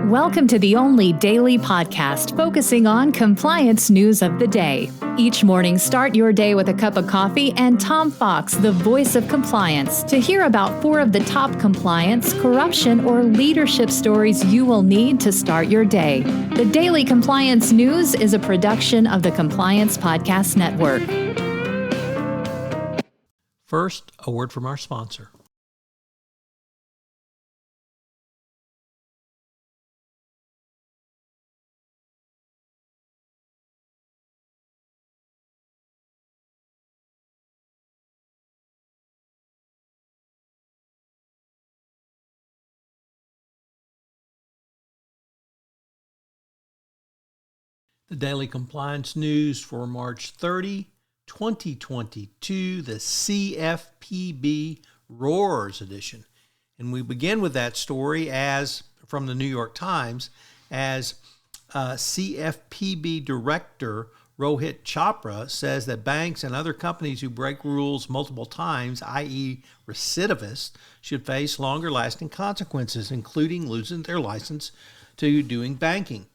Welcome to the only daily podcast focusing on compliance news of the day. Each morning, start your day with a cup of coffee and Tom Fox, the voice of compliance, to hear about 4 of the top compliance, corruption, or leadership stories you will need to start your day. The Daily Compliance News is a production of the Compliance Podcast Network. First, a word from our sponsor. The Daily Compliance News for March 30, 2022, the CFPB Roars edition. And we begin with that story as from the New York Times as CFPB Director Rohit Chopra says that banks and other companies who break rules multiple times, i.e. recidivists, should face longer-lasting consequences, including losing their license to doing banking.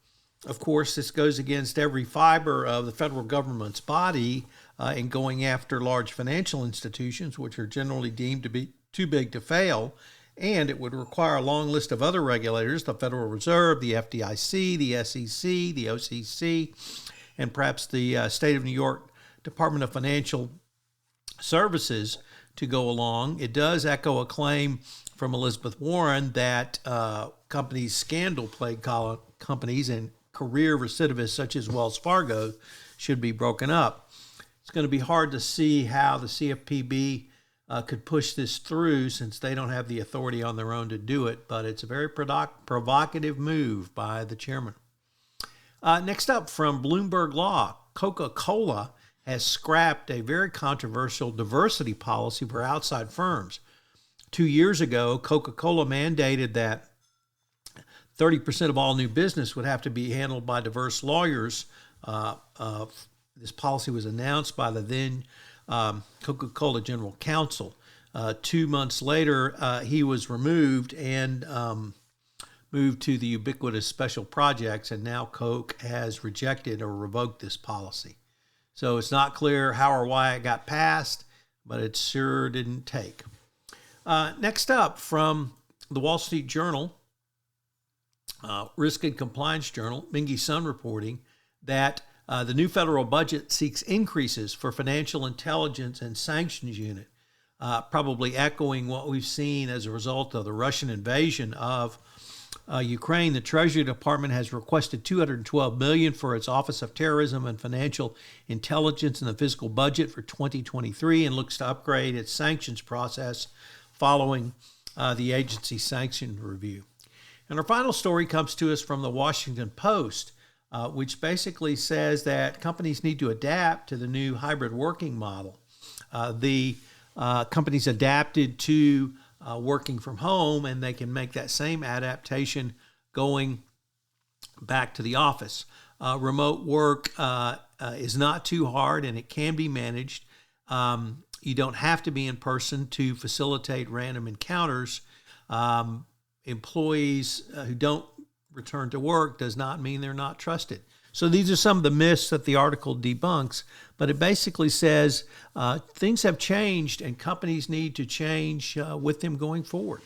Of course, this goes against every fiber of the federal government's body in going after large financial institutions, which are generally deemed to be too big to fail. And it would require a long list of other regulators, the Federal Reserve, the FDIC, the SEC, the OCC, and perhaps the State of New York Department of Financial Services to go along. It does echo a claim from Elizabeth Warren that companies, scandal-plagued companies, and career recidivists such as Wells Fargo should be broken up. It's going to be hard to see how the CFPB could push this through since they don't have the authority on their own to do it, but it's a very provocative move by the chairman. Next up, from Bloomberg Law, Coca-Cola has scrapped a very controversial diversity policy for outside firms. 2 years ago, Coca-Cola mandated that 30% of all new business would have to be handled by diverse lawyers. This policy was announced by the then Coca-Cola General Counsel. 2 months later, he was removed and moved to the ubiquitous special projects, and now Coke has rejected or revoked this policy. So it's not clear how or why it got passed, but it sure didn't take. Next up, from the Wall Street Journal, Risk and Compliance Journal, Mingy Sun reporting that the new federal budget seeks increases for financial intelligence and sanctions unit, probably echoing what we've seen as a result of the Russian invasion of Ukraine. The Treasury Department has requested $212 million for its Office of Terrorism and Financial Intelligence in the fiscal budget for 2023 and looks to upgrade its sanctions process following the agency's sanction review. And our final story comes to us from the Washington Post, which basically says that companies need to adapt to the new hybrid working model. The companies adapted to working from home, and they can make that same adaptation going back to the office. Remote work is not too hard, and it can be managed. You don't have to be in person to facilitate random encounters. Employees who don't return to work does not mean they're not trusted. So these are some of the myths that the article debunks, but it basically says things have changed and companies need to change with them going forward.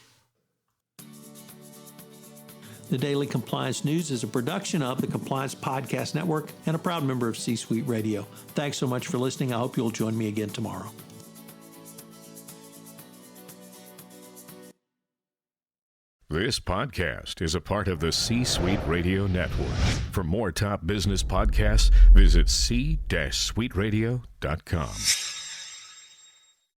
The Daily Compliance News is a production of the Compliance Podcast Network and a proud member of C-Suite Radio. Thanks so much for listening. I hope you'll join me again tomorrow. This podcast is a part of the C-Suite Radio Network. For more top business podcasts, visit c-suiteradio.com.